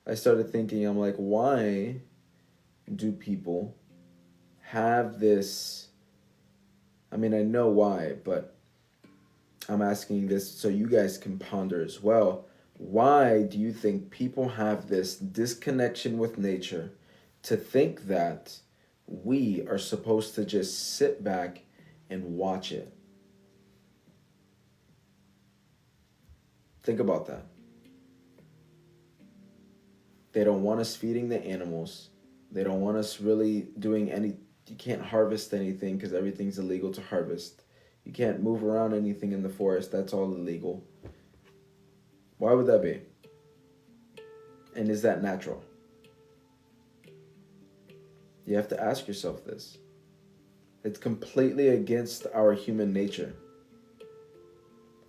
I started thinking, I'm like, why do people have this? I mean, I know why, but I'm asking this so you guys can ponder as well. Why do you think people have this disconnection with nature to think that we are supposed to just sit back and watch it? Think about that. They don't want us feeding the animals. They don't want us really doing any. You can't harvest anything because everything's illegal to harvest. You can't move around anything in the forest. That's all illegal. Why would that be? And is that natural? You have to ask yourself this. It's completely against our human nature.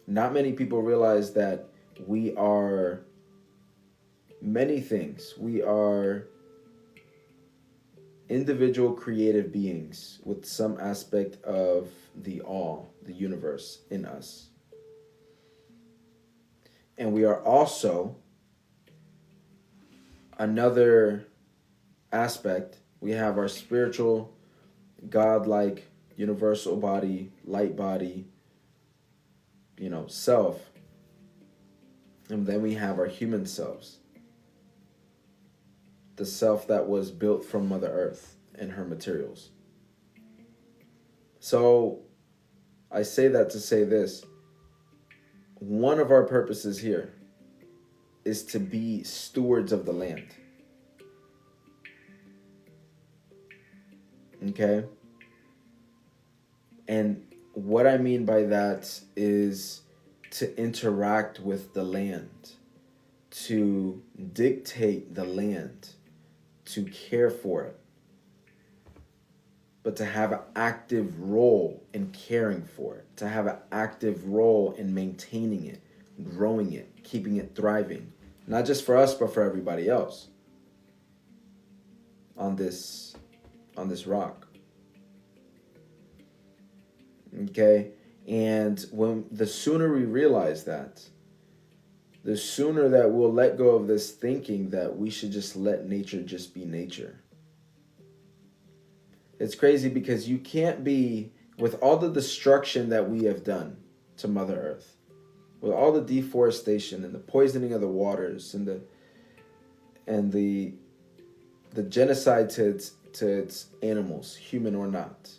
Not many people realize that we are many things. We are individual creative beings with some aspect of the all, the universe in us. And we are also another aspect. We have our spiritual, godlike, universal body, light body, self. And then we have our human selves. The self that was built from Mother Earth and her materials. So I say that to say this. One of our purposes here is to be stewards of the land. Okay? And what I mean by that is to interact with the land, to dictate the land, to care for it, but to have an active role in caring for it, to have an active role in maintaining it, growing it, keeping it thriving, not just for us, but for everybody else on this rock. Okay? And when the sooner we realize that, the sooner that we'll let go of this thinking that we should just let nature just be nature. It's crazy because you can't be, with all the destruction that we have done to Mother Earth, with all the deforestation and the poisoning of the waters and the genocide to its animals, human or not.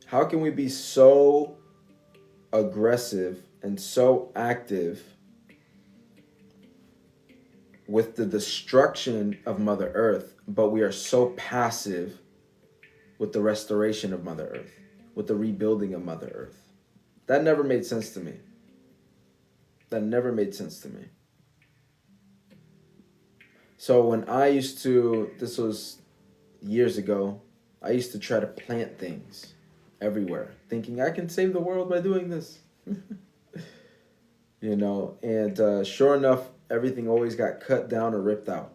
How can we be so aggressive and so active with the destruction of Mother Earth, but we are so passive with the restoration of Mother Earth, with the rebuilding of Mother Earth? That never made sense to me. That never made sense to me. So when I used to, this was years ago, I used to try to plant things everywhere, thinking I can save the world by doing this. And sure enough, everything always got cut down or ripped out.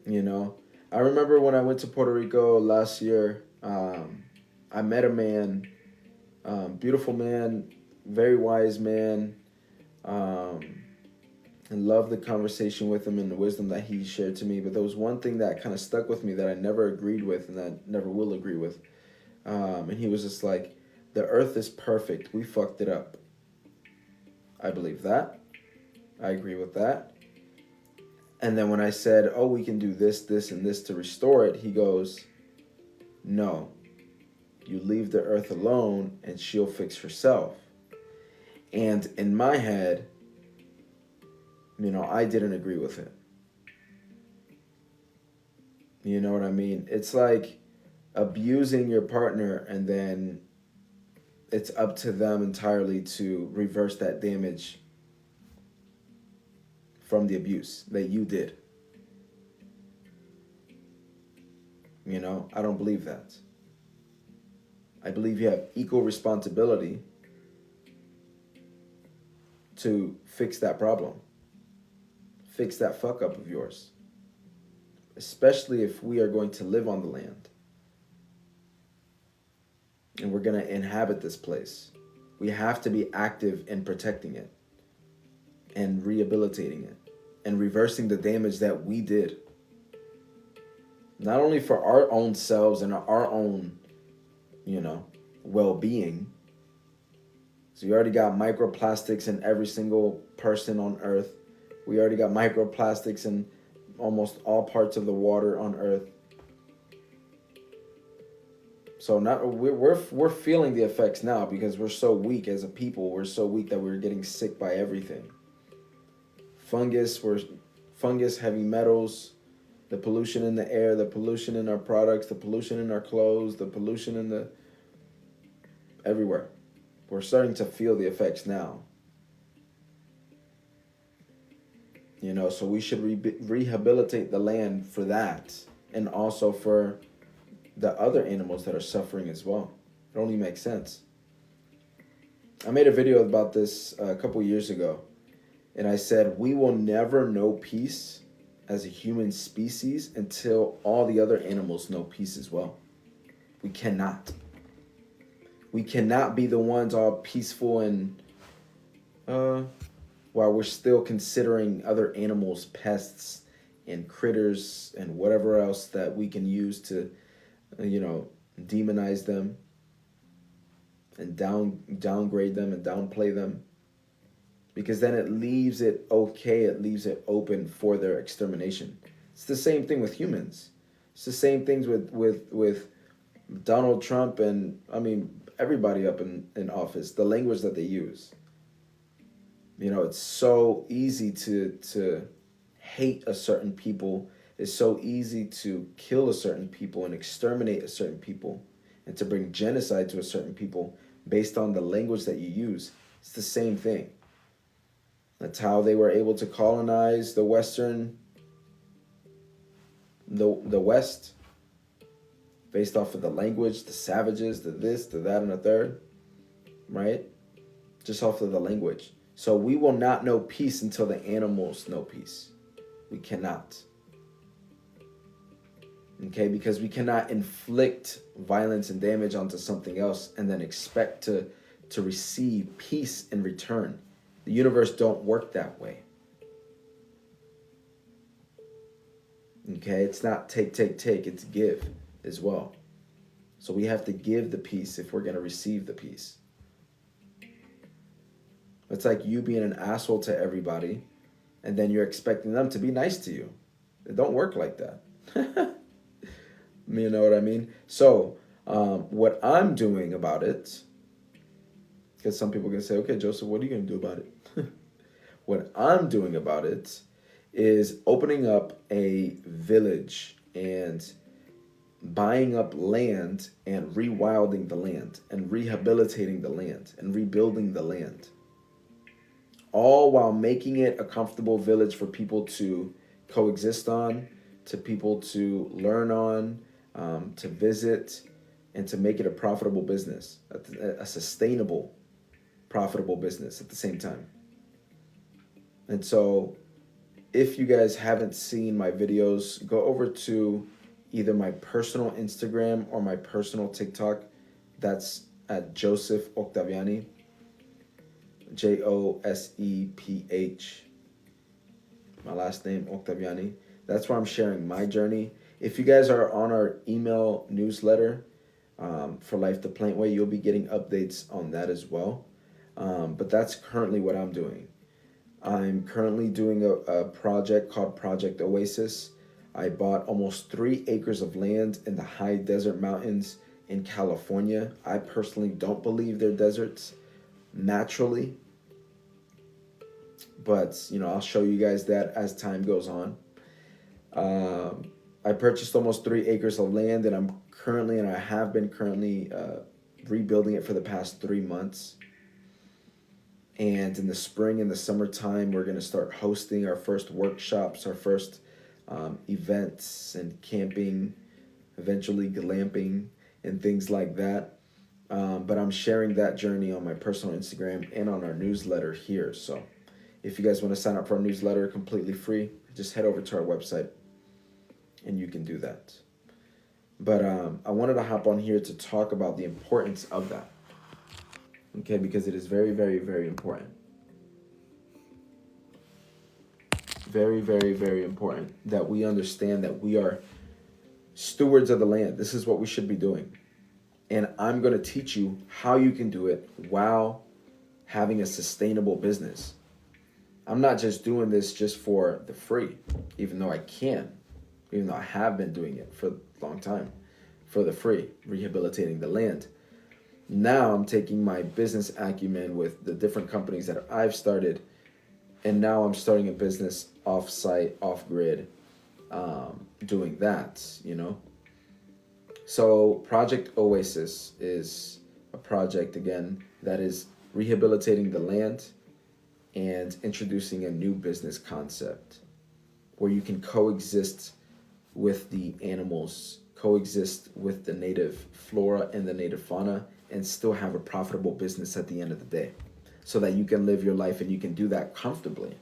I remember when I went to Puerto Rico last year, I met a man, beautiful man, very wise man, and loved the conversation with him and the wisdom that he shared to me. But there was one thing that kind of stuck with me that I never agreed with and that I never will agree with. And he was just like, the earth is perfect. We fucked it up. I believe that. I agree with that. And then when I said, oh, we can do this, this, and this to restore it, he goes, no. You leave the earth alone and she'll fix herself. And in my head, I didn't agree with it. You know what I mean? It's like abusing your partner and then it's up to them entirely to reverse that damage from the abuse that you did. I don't believe that. I believe you have equal responsibility to fix that problem. Fix that fuck up of yours. Especially if we are going to live on the land. And we're going to inhabit this place. We have to be active in protecting it and rehabilitating it and reversing the damage that we did. Not only for our own selves and our own, well-being. So you already got microplastics in every single person on Earth. We already got microplastics in almost all parts of the water on Earth. So we're feeling the effects now because we're so weak as a people. We're so weak that we're getting sick by everything. Fungus, heavy metals, the pollution in the air, the pollution in our products, the pollution in our clothes, the pollution in the everywhere. We're starting to feel the effects now. So we should rehabilitate the land for that, and also for the other animals that are suffering as well. It only makes sense. I made a video about this a couple years ago, and I said we will never know peace as a human species until all the other animals know peace as well. We cannot. We cannot be the ones all peaceful and while we're still considering other animals pests and critters and whatever else that we can use to demonize them and downgrade them and downplay them, because then it leaves it open for their extermination. It's the same thing with humans. It's the same things with Donald Trump and everybody up in office, the language that they use. It's so easy to hate a certain people. It's so easy to kill a certain people and exterminate a certain people and to bring genocide to a certain people based on the language that you use. It's the same thing. That's how they were able to colonize the West, based off of the language, the savages, the this, the that, and the third, right? Just off of the language. So we will not know peace until the animals know peace. We cannot. Okay, because we cannot inflict violence and damage onto something else and then expect to receive peace in return. The universe don't work that way. Okay, it's not take, it's give as well. So we have to give the peace if we're going to receive the peace. It's like you being an asshole to everybody and then you're expecting them to be nice to you. It don't work like that. You know what I mean? So what I'm doing about it, because some people are going to say, okay, Joseph, what are you going to do about it? What I'm doing about it is opening up a village and buying up land and rewilding the land and rehabilitating the land and rebuilding the land. All while making it a comfortable village for people to coexist on, to people to learn on, to visit, and to make it a profitable business, a sustainable, profitable business at the same time. And so if you guys haven't seen my videos, go over to either my personal Instagram or my personal TikTok. That's at Joseph Octaviani. Joseph. My last name, Octaviani. That's where I'm sharing my journey. If you guys are on our email newsletter for Life the Plant Way, you'll be getting updates on that as well. But that's currently what I'm doing. I'm currently doing a project called Project Oasis. I bought almost 3 acres of land in the high desert mountains in California. I personally don't believe they're deserts naturally, but I'll show you guys that as time goes on. I purchased almost 3 acres of land, and I have been currently rebuilding it for the past 3 months. And in the spring and the summertime, we're going to start hosting our first workshops, our first events and camping, eventually glamping and things like that. But I'm sharing that journey on my personal Instagram and on our newsletter here. So if you guys want to sign up for our newsletter completely free, just head over to our website and you can do that. But I wanted to hop on here to talk about the importance of that. Okay, because it is very, very, very important. Very, very, very important that we understand that we are stewards of the land. This is what we should be doing. And I'm going to teach you how you can do it while having a sustainable business. I'm not just doing this just for the free, even though I can, even though I have been doing it for a long time for the free, rehabilitating the land. Now I'm taking my business acumen with the different companies that I've started, and now I'm starting a business off-site, off-grid, doing that, you know? So Project Oasis is a project, again, that is rehabilitating the land and introducing a new business concept where you can coexist with the animals, coexist with the native flora and the native fauna, and still have a profitable business at the end of the day so that you can live your life and you can do that comfortably.